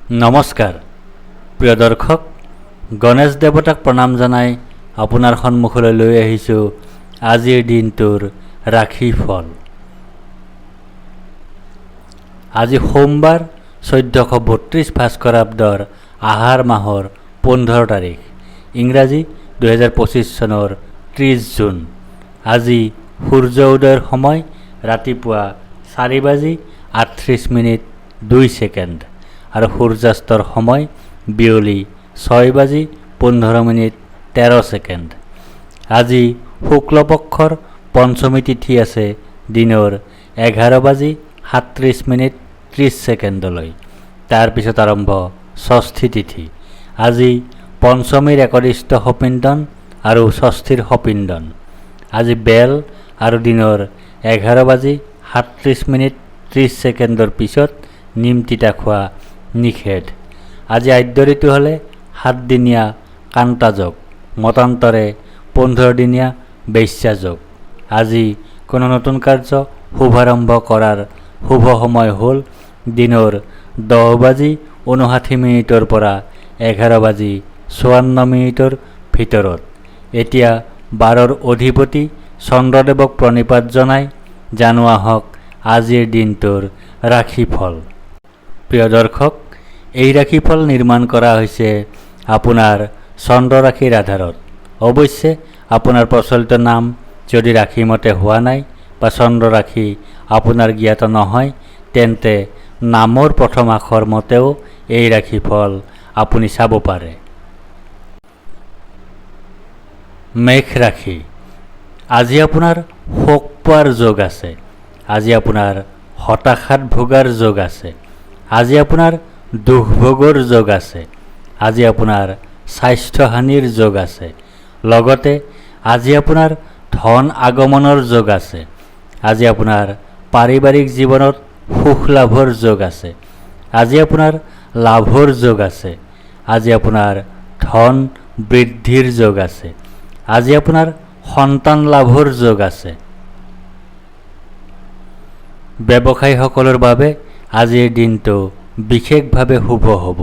নমস্কাৰ প্ৰিয় দৰ্শক, গণেশ দেৱতাক প্ৰণাম জনাই আপোনাৰ সন্মুখলৈ লৈ আহিছোঁ আজিৰ দিনটোৰ ৰাশি ফল। আজি সোমবাৰ 1432 ভাস্কৰাব্দৰ আহাৰ মাহৰ 15 তাৰিখ, ইংৰাজী 2025 চনৰ 30 জুন। আজি সূৰ্য উদয়ৰ সময় ৰাতিপুৱা 4:38:02 আৰু সূৰ্যাস্তৰ সময় বিয়লি 6:15:13। আজি শুক্লপক্ষৰ পঞ্চমী তিথি আছে দিনৰ 11:37:30। তাৰপিছত আৰম্ভ ষষ্ঠী তিথি। আজি পঞ্চমীৰ একনিষ্ঠ সপিণ্ডন আৰু ষষ্ঠীৰ সপিণ্ডন। আজি বেল আৰু দিনৰ 11:37:30 পিছত নিম তিতা খোৱা নিষেধ। আজি আদ্য ঋতু হ'লে 7 দিনীয়া কান্তাযোগ, মতান্তৰে 15 দিনীয়া বেশ্যাযোগ। আজি কোনো নতুন কাৰ্য শুভাৰম্ভ কৰাৰ শুভ সময় হ'ল দিনৰ 10:59 পৰা 11:54 ভিতৰত। এতিয়া 12ৰ অধিপতি চন্দ্ৰদেৱক প্ৰণিপাত জনাই জানো আহক আজিৰ দিনটোৰ ৰাশিফল। প্ৰিয় দৰ্শক, এই ৰাশিফল নিৰ্মাণ কৰা হৈছে আপোনাৰ চন্দ্ৰ ৰাশিৰ আধাৰত। অৱশ্যে আপোনাৰ প্ৰচলিত নাম যদি ৰাশিমতে হোৱা নাই বা চন্দ্ৰ ৰাশি আপোনাৰ জ্ঞাত নহয়, তেন্তে নামৰ প্ৰথম আখৰ মতেও এই ৰাশিফল আপুনি চাব পাৰে। মেঘ ৰাশি। আজি আপোনাৰ শোক পোৱাৰ যোগ আছে। আজি আপোনাৰ হতাশাত ভোগাৰ যোগ আছে। আজি আপোনাৰ দুখ ভোগৰ যোগ আছে। আজি আপোনাৰ স্বাস্থ্যহানিৰ যোগ আছে। লগতে আজি আপোনাৰ ধন আগমনৰ যোগ আছে। আজি আপোনাৰ পাৰিবাৰিক জীৱনত সুখ লাভৰ যোগ আছে। আজি আপোনাৰ লাভৰ যোগ আছে। আজি আপোনাৰ ধন বৃদ্ধিৰ যোগ আছে। আজি আপোনাৰ সন্তান লাভৰ যোগ আছে। ব্যৱসায়ীসকলৰ বাবে আজিৰ দিনটো বিশেষভাৱে শুভ হ'ব।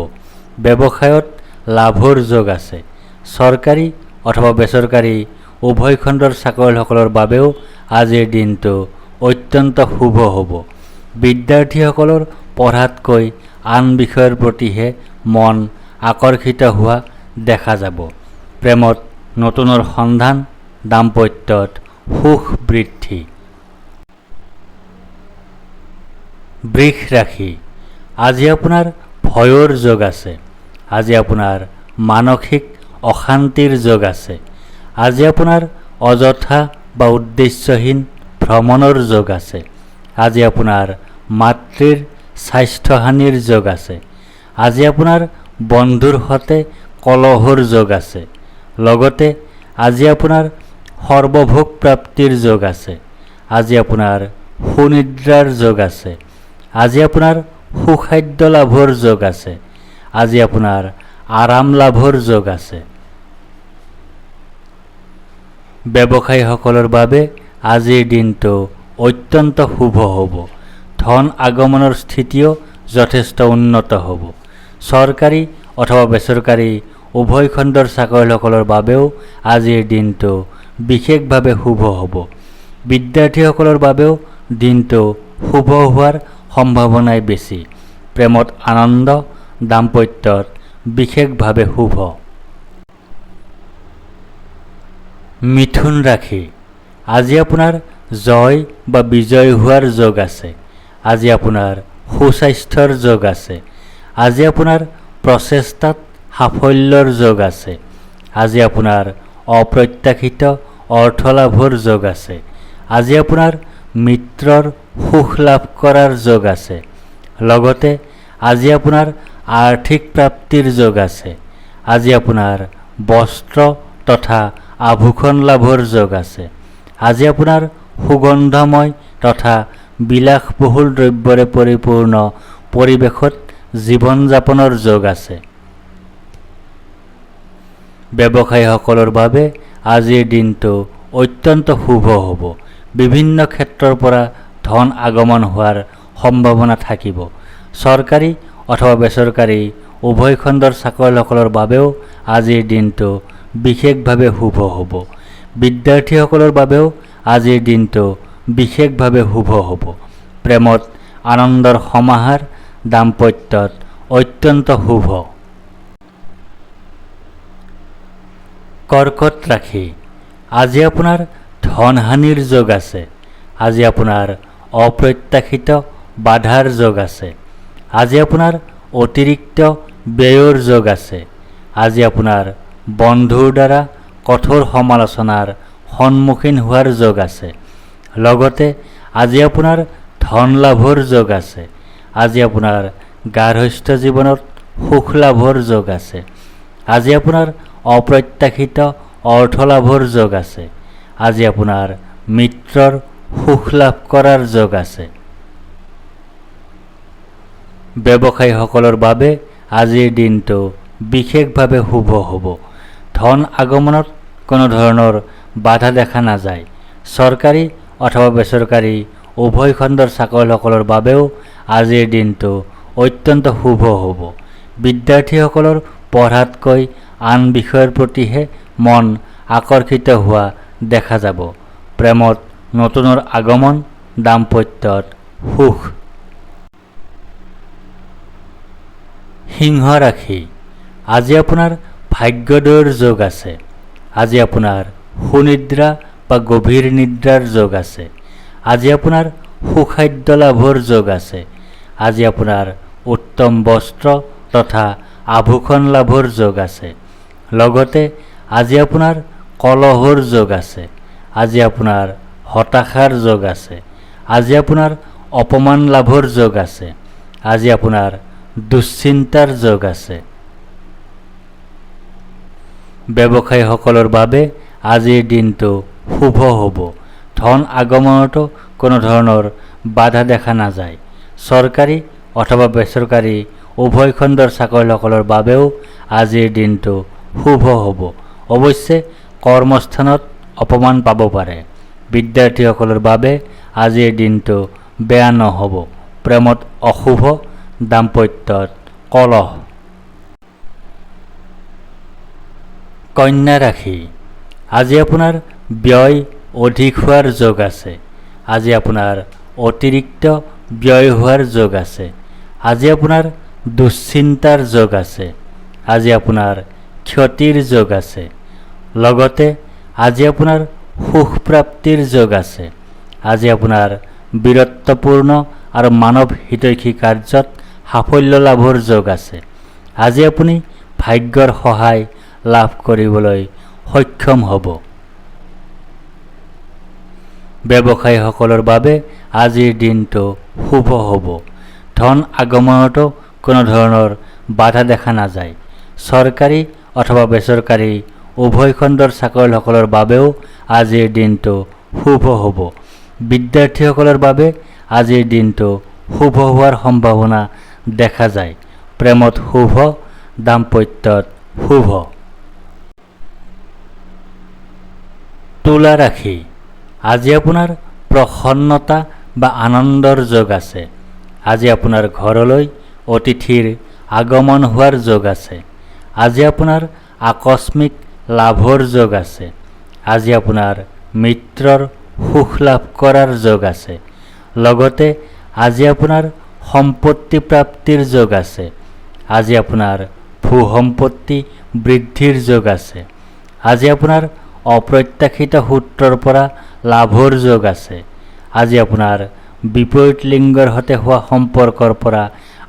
ব্যৱসায়ত লাভৰ যোগ আছে। চৰকাৰী অথবা বেচৰকাৰী উভয় খণ্ডৰ চাকৰিয়ালসকলৰ বাবেও আজিৰ দিনটো অত্যন্ত শুভ হ'ব। বিদ্যাৰ্থীসকলৰ পঢ়াতকৈ আন বিষয়ৰ প্ৰতিহে মন আকৰ্ষিত হোৱা দেখা যাব। প্ৰেমত নতুনৰ সন্ধান, দাম্পত্যত সুখ বৃদ্ধি। বৃষ ৰাশি। আজি আপোনাৰ ভয়ৰ যোগ আছে। আজি আপোনাৰ মানসিক অশান্তিৰ যোগ আছে। আজি আপোনাৰ অযথা বা উদ্দেশ্যহীন ভ্ৰমণৰ যোগ আছে। আজি আপোনাৰ মাতৃৰ স্বাস্থ্যহানিৰ যোগ আছে। আজি আপোনাৰ বন্ধুৰ সৈতে কলহৰ যোগ আছে। লগতে আজি আপোনাৰ সৰ্বভোগ প্ৰাপ্তিৰ যোগ আছে। আজি আপোনাৰ সুনিদ্ৰাৰ যোগ আছে। আজি আপোনাৰ সুখাদ্য লাভৰ যোগ আছে। আজি আপোনাৰ আৰাম লাভৰ যোগ আছে। ব্যৱসায়ীসকলৰ বাবে আজিৰ দিনটো অত্যন্ত শুভ হ'ব। ধন আগমনৰ স্থিতিও যথেষ্ট উন্নত হ'ব। চৰকাৰী অথবা বেচৰকাৰী উভয় খণ্ডৰ চাকৰিয়ালসকলৰ বাবেও আজিৰ দিনটো বিশেষভাৱে শুভ হ'ব। বিদ্যাৰ্থীসকলৰ বাবেও দিনটো শুভ হোৱাৰ সম্ভাৱনাই বেছি। প্ৰেমত আনন্দ, দাম্পত্যত বিশেষভাৱে শুভ। মিথুন ৰাশি। আজি আপোনাৰ জয় বা বিজয় হোৱাৰ যোগ আছে। আজি আপোনাৰ সুস্বাস্থ্যৰ যোগ আছে। আজি আপোনাৰ প্ৰচেষ্টাত সাফল্যৰ যোগ আছে। আজি আপোনাৰ অপ্ৰত্যাশিত অৰ্থ লাভৰ যোগ আছে। আজি আপোনাৰ মিত্ৰৰ সুখ লাভ কৰাৰ যোগ আছে। লগতে আজি আপোনাৰ আৰ্থিক প্ৰাপ্তিৰ যোগ আছে। আজি আপোনাৰ বস্ত্ৰ তথা আভূষণ লাভৰ যোগ আছে। আজি আপোনাৰ সুগন্ধময় তথা বিলাসবহুল দ্ৰব্যৰে পৰিপূৰ্ণ পৰিৱেশত জীৱন যাপনৰ যোগ আছে। ব্যৱসায়ীসকলৰ বাবে আজিৰ দিনটো অত্যন্ত শুভ হ'ব। বিভিন্ন ক্ষেত্ৰৰ পৰা ধন আগমন হোৱাৰ সম্ভাৱনা থাকিব। চৰকাৰী অথবা বেচৰকাৰী উভয় খণ্ডৰ চাকৰিয়ালসকলৰ বাবেও আজিৰ দিনটো বিশেষভাৱে শুভ হ'ব। বিদ্যাৰ্থীসকলৰ বাবেও আজিৰ দিনটো বিশেষভাৱে শুভ হ'ব। প্ৰেমত আনন্দৰ সমাহাৰ, দাম্পত্যত অত্যন্ত শুভ। কৰ্কট ৰাশি, আজি আপোনাৰ ধনহানিৰ যোগ আছে। আজি আপোনাৰ অপ্ৰত্যাশিত বাধাৰ যোগ আছে। আজি আপোনাৰ অতিৰিক্ত ব্যয়ৰ যোগ আছে। আজি আপোনাৰ বন্ধুৰ দ্বাৰা কঠোৰ সমালোচনাৰ সন্মুখীন হোৱাৰ যোগ আছে। লগতে আজি আপোনাৰ ধন লাভৰ যোগ আছে। আজি আপোনাৰ গাৰ্হস্থ্য জীৱনত সুখ লাভৰ যোগ আছে। আজি আপোনাৰ অপ্ৰত্যাশিত অৰ্থ লাভৰ যোগ আছে। আজি আপোনাৰ মিত্ৰৰ সুখ লাভ কৰাৰ যোগ আছে। ব্যৱসায়ীসকলৰ বাবে আজিৰ দিনটো বিশেষভাৱে শুভ হ'ব। ধন আগমনত কোনো ধৰণৰ বাধা দেখা নাযায়। চৰকাৰী অথবা বেচৰকাৰী উভয় খণ্ডৰ চাকৰিয়ালসকলৰ বাবেও আজিৰ দিনটো অত্যন্ত শুভ হ'ব। বিদ্যাৰ্থীসকলৰ পঢ়াতকৈ আন বিষয়ৰ প্ৰতিহে মন আকৰ্ষিত হোৱা দেখা যাব। প্ৰেমত নতুনৰ আগমন, দাম্পত্যত সুখ। সিংহ ৰাশি, আজি আপোনাৰ ভাগ্যোদয়ৰ যোগ আছে। আজি আপোনাৰ সুনিদ্ৰা বা গভীৰ নিদ্ৰাৰ যোগ আছে। আজি আপোনাৰ সুখাদ্য লাভৰ যোগ আছে। আজি আপোনাৰ উত্তম বস্ত্ৰ তথা আভূষণ লাভৰ যোগ আছে। লগতে আজি আপোনাৰ কলহৰ যোগ আছে। আজি আপোনাৰ হতাশাৰ যোগ আছে। আজি আপোনাৰ অপমান লাভৰ যোগ আছে। আজি আপোনাৰ দুশ্চিন্তাৰ যোগ আছে। ব্যৱসায়ীসকলৰ বাবে আজিৰ দিনটো শুভ হ'ব। ধন আগমনতো কোনো ধৰণৰ বাধা দেখা নাযায়। চৰকাৰী অথবা বেচৰকাৰী উভয় খণ্ডৰ চাকৰিয়ালসকলৰ বাবেও আজিৰ দিনটো শুভ হ'ব। অৱশ্যে কৰ্মস্থানত অপমান পাব পাৰে। বিদ্যাৰ্থীসকলৰ বাবে আজিৰ দিনটো বেয়া নহ'ব। প্ৰেমত অশুভ, দাম্পত্যত কলহ। কন্যা ৰাশি, আজি আপোনাৰ ব্যয় অধিক হোৱাৰ যোগ আছে। আজি আপোনাৰ অতিৰিক্ত ব্যয় হোৱাৰ যোগ আছে। আজি আপোনাৰ দুশ্চিন্তাৰ যোগ আছে। আজি আপোনাৰ ক্ষতিৰ যোগ আছে। লগতে আজি আপোনাৰ সুখ প্ৰাপ্তিৰ যোগ আছে। আজি আপোনাৰ বীৰত্বপূৰ্ণ আৰু মানৱ হিতৈষী কাৰ্যত সাফল্য লাভৰ যোগ আছে। আজি আপুনি ভাগ্যৰ সহায় লাভ কৰিবলৈ সক্ষম হ'ব। ব্যৱসায়ীসকলৰ বাবে আজিৰ দিনটো শুভ হ'ব। ধন আগমনতো কোনো ধৰণৰ বাধা দেখা নাযায়। চৰকাৰী অথবা বেচৰকাৰী উভয় খণ্ডৰ চাকৰিয়ালসকলৰ বাবেও আজিৰ দিনটো শুভ হ'ব। বিদ্যাৰ্থীসকলৰ বাবে আজিৰ দিনটো শুভ হোৱাৰ সম্ভাৱনা দেখা যায়। প্ৰেমত শুভ, দাম্পত্যত শুভ। তুলা ৰাশি, আজি আপোনাৰ প্ৰসন্নতা বা আনন্দৰ যোগ আছে। আজি আপোনাৰ ঘৰলৈ অতিথিৰ আগমন হোৱাৰ যোগ আছে। আজি আপোনাৰ আকস্মিক লাভৰ যোগ আছে। আজি আপোনাৰ মিত্ৰৰ সুখ লাভ কৰাৰ যোগ আছে। লগতে আজি আপোনাৰ সম্পত্তি প্ৰাপ্তিৰ যোগ আছে। আজি আপোনাৰ ভূ সম্পত্তি বৃদ্ধিৰ যোগ আছে। আজি আপোনাৰ অপ্ৰত্যাশিত সূত্ৰৰ পৰা লাভৰ যোগ আছে। আজি আপোনাৰ বিপৰীত লিংগৰ সৈতে হোৱা সম্পৰ্কৰ পৰা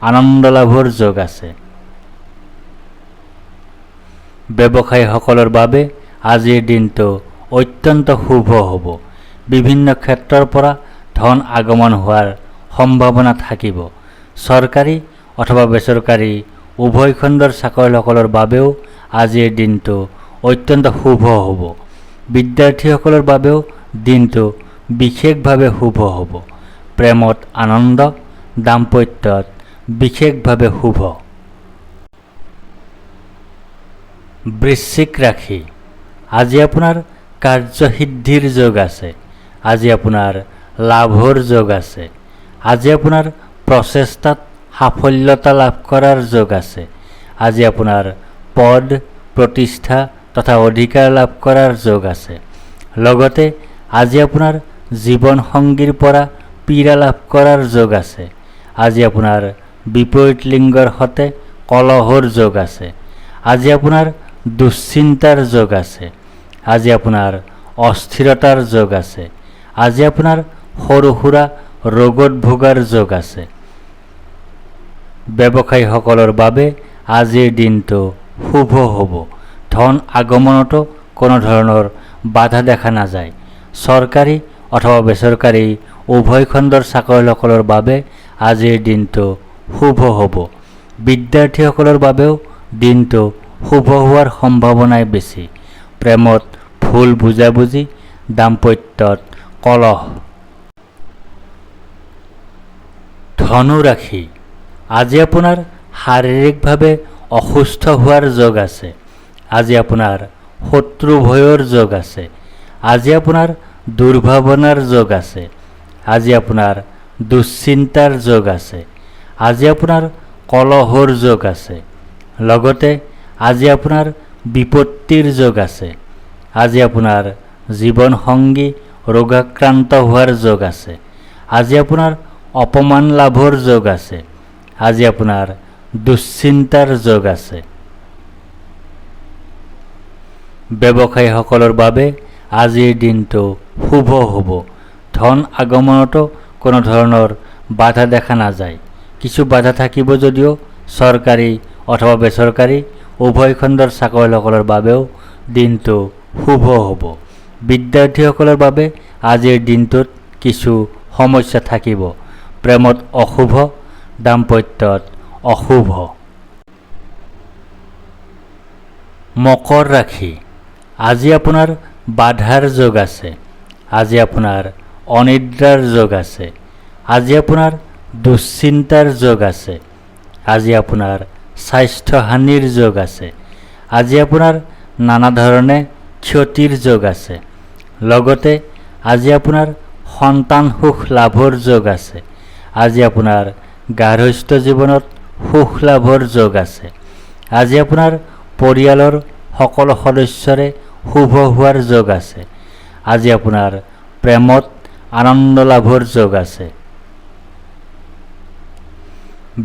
আনন্দ লাভৰ যোগ আছে। ব্যৱসায়ীসকলৰ বাবে আজিৰ দিনটো অত্যন্ত শুভ হ'ব। বিভিন্ন ক্ষেত্ৰৰ পৰা ধন আগমন হোৱাৰ সম্ভাৱনা থাকিব। চৰকাৰী অথবা বেচৰকাৰী উভয় খণ্ডৰ চাকৰিয়ালসকলৰ বাবেও আজিৰ দিনটো অত্যন্ত শুভ হ'ব। বিদ্যাৰ্থীসকলৰ বাবেও দিনটো বিশেষভাৱে শুভ হ'ব। প্ৰেমত আনন্দ, দাম্পত্যত বিশেষভাৱে শুভ। বৃশ্চিক ৰাশি, আজি আপোনাৰ কাৰ্যসিদ্ধিৰ যোগ আছে। আজি আপোনাৰ লাভৰ যোগ আছে। আজি আপোনাৰ প্ৰচেষ্টাত সাফল্যতা লাভ কৰাৰ যোগ আছে। আজি আপোনাৰ পদ প্ৰতিষ্ঠা তথা অধিকাৰ লাভ কৰাৰ যোগ আছে। লগতে আজি আপোনাৰ জীৱন সংগীৰ পৰা পীড়া লাভ কৰাৰ যোগ আছে। আজি আপোনাৰ বিপৰীত লিংগৰ সৈতে কলহৰ যোগ আছে। আজি আপোনাৰ দুশ্চিন্তাৰ যোগ আছে। আজি আপোনাৰ অস্থিৰতাৰ যোগ আছে। আজি আপোনাৰ সৰু সুৰা ৰোগত ভোগাৰ যোগ আছে। ব্যৱসায়ীসকলৰ বাবে আজিৰ দিনটো শুভ হ'ব। ধন আগমনতো কোনো ধৰণৰ বাধা দেখা নাযায়। চৰকাৰী অথবা বেচৰকাৰী উভয় খণ্ডৰ চাকৰিয়ালসকলৰ বাবে আজিৰ দিনটো শুভ হ'ব। বিদ্যাৰ্থীসকলৰ বাবেও দিনটো শুভ হোৱাৰ সম্ভাৱনাই বেছি। প্ৰেমত ভুল বুজাবুজি, দাম্পত্যত কলহ। ধনু ৰাশি, আজি আপোনাৰ শাৰীৰিকভাৱে অসুস্থ হোৱাৰ যোগ আছে। আজি আপোনাৰ শত্ৰু ভয়ৰ যোগ আছে। আজি আপোনাৰ দুৰ্ভাৱনাৰ যোগ আছে। আজি আপোনাৰ দুশ্চিন্তাৰ যোগ আছে। আজি আপোনাৰ কলহৰ যোগ আছে। লগতে আজি আপোনাৰ বিপত্তিৰ যোগ আছে। আজি আপোনাৰ জীৱন সংগী ৰোগাক্ৰান্ত হোৱাৰ যোগ আছে। আজি আপোনাৰ অপমান লাভৰ যোগ আছে। আজি আপোনাৰ দুশ্চিন্তাৰ যোগ আছে। ব্যৱসায়ীসকলৰ বাবে আজিৰ দিনটো শুভ হ'ব। ধন আগমনতো কোনো ধৰণৰ বাধা দেখা নাযায়। কিছু বাধা থাকিব যদিও চৰকাৰী অথবা বেচৰকাৰী উভয় খণ্ডৰ চাকৰিয়ালসকলৰ বাবেও দিনটো শুভ হ'ব। বিদ্যাৰ্থীসকলৰ বাবে আজিৰ দিনটোত কিছু সমস্যা থাকিব। প্ৰেমত অশুভ, দাম্পত্যত অশুভ। মকৰ ৰাশি, আজি আপোনাৰ বাধাৰ যোগ আছে। আজি আপোনাৰ অনিদ্ৰাৰ যোগ আছে। আজি আপোনাৰ দুশ্চিন্তাৰ যোগ আছে। আজি আপোনাৰ স্বাস্থ্যহানিৰ যোগ আছে। আজি আপোনাৰ নানা ধৰণে ক্ষতিৰ যোগ আছে। লগতে আজি আপোনাৰ সন্তান সুখ লাভৰ যোগ আছে। আজি আপোনাৰ গাৰ্হস্থ্য জীৱনত সুখ লাভৰ যোগ আছে। আজি আপোনাৰ পৰিয়ালৰ সকলো সদস্যৰে শুভ হোৱাৰ যোগ আছে। আজি আপোনাৰ প্ৰেমত আনন্দ লাভৰ যোগ আছে।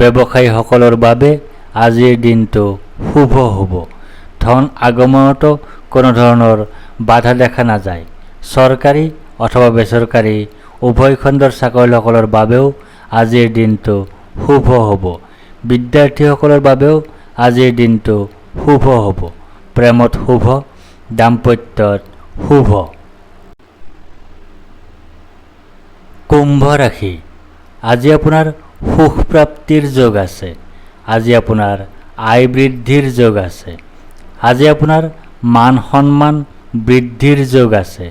ব্যৱসায়ীসকলৰ বাবে আজিৰ দিনটো শুভ হ'ব। ধন আগমনতো কোনো ধৰণৰ বাধা দেখা নাযায়। চৰকাৰী অথবা বেচৰকাৰী উভয় খণ্ডৰ চাকৰিয়ালসকলৰ বাবেও আজিৰ দিনটো শুভ হ'ব। বিদ্যাৰ্থীসকলৰ বাবেও আজিৰ দিনটো শুভ হ'ব। প্ৰেমত শুভ, দাম্পত্যত শুভ। কুম্ভ ৰাশি, আজি আপোনাৰ সুখ প্ৰাপ্তিৰ যোগ আছে। আজি আপোনাৰ আয় বৃদ্ধিৰ যোগ আছে। আজি আপোনাৰ মান সন্মান বৃদ্ধিৰ যোগ আছে।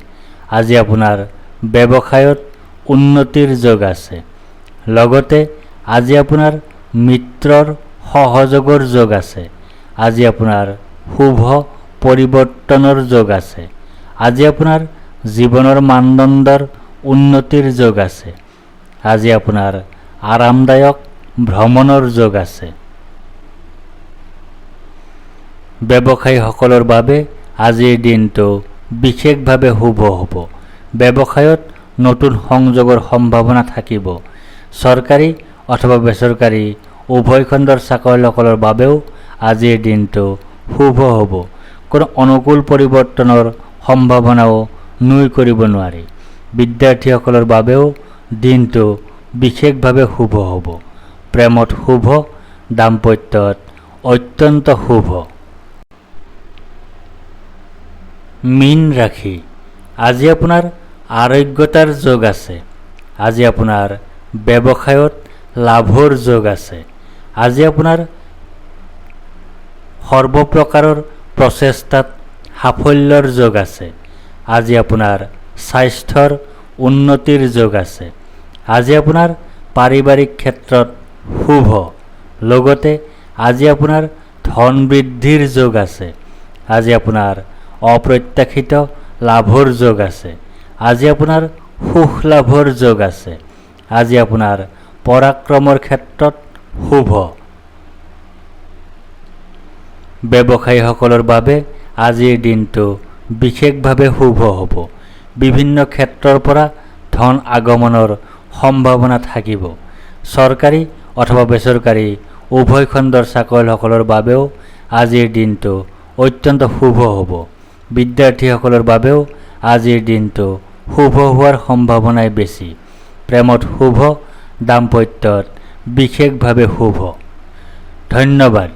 আজি আপোনাৰ ব্যৱসায়ত উন্নতিৰ যোগ আছে। লগতে আজি আপোনাৰ মিত্ৰৰ সহযোগৰ যোগ আছে। আজি আপোনাৰ শুভ পৰিৱৰ্তনৰ যোগ আছে। আজি আপোনাৰ জীৱনৰ মানদণ্ডৰ উন্নতিৰ যোগ আছে। আজি আপোনাৰ আৰামদায়ক ভ্ৰমণৰ যোগ আছে। ব্যৱসায়ীসকলৰ বাবে আজিৰ দিনটো বিশেষভাৱে শুভ হ'ব। ব্যৱসায়ত নতুন সংযোগৰ সম্ভাৱনা থাকিব। চৰকাৰী অথবা বেচৰকাৰী উভয় খণ্ডৰ চাকৰিয়ালসকলৰ বাবেও আজিৰ দিনটো শুভ হ'ব। কোনো অনুকূল পৰিৱৰ্তনৰ সম্ভাৱনাও নুই কৰিব নোৱাৰি। বিদ্যাৰ্থীসকলৰ বাবেও দিনটো বিশেষভাৱে শুভ হ'ব। প্ৰেমত শুভ, দাম্পত্যত অত্যন্ত শুভ। মীন ৰাশি, আজি আপোনাৰ আৰোগ্যতাৰ যোগ আছে। আজি আপোনাৰ ব্যৱসায়ত লাভৰ যোগ আছে। আজি আপোনাৰ সৰ্বপ্ৰকাৰৰ প্ৰচেষ্টাত সাফল্যৰ যোগ আছে। আজি আপোনাৰ স্বাস্থ্যৰ উন্নতিৰ যোগ আছে। আজি আপোনাৰ পাৰিবাৰিক ক্ষেত্ৰত শুভ। লগতে আজি আপোনাৰ ধন বৃদ্ধিৰ যোগ আছে। আজি আপোনাৰ অপ্ৰত্যাশিত লাভৰ যোগ আছে। আজি আপোনাৰ সুখ লাভৰ যোগ আছে। আজি আপোনাৰ পৰাক্ৰমৰ ক্ষেত্ৰত শুভ। ব্যৱসায়ীসকলৰ বাবে আজিৰ দিনটো বিশেষভাৱে শুভ হ'ব। বিভিন্ন ক্ষেত্ৰৰ পৰা ধন আগমনৰ সম্ভাৱনা থাকিব। চৰকাৰী অথবা বেচৰকাৰী উভয় খণ্ডৰ চাকৰিয়ালসকলৰ বাবেও আজিৰ দিনটো অত্যন্ত শুভ হ'ব। বিদ্যাৰ্থীসকলৰ বাবেও আজিৰ দিনটো শুভ হোৱাৰ সম্ভাৱনাই বেছি। প্ৰেমত শুভ, দাম্পত্যত বিশেষভাৱে শুভ। ধন্যবাদ।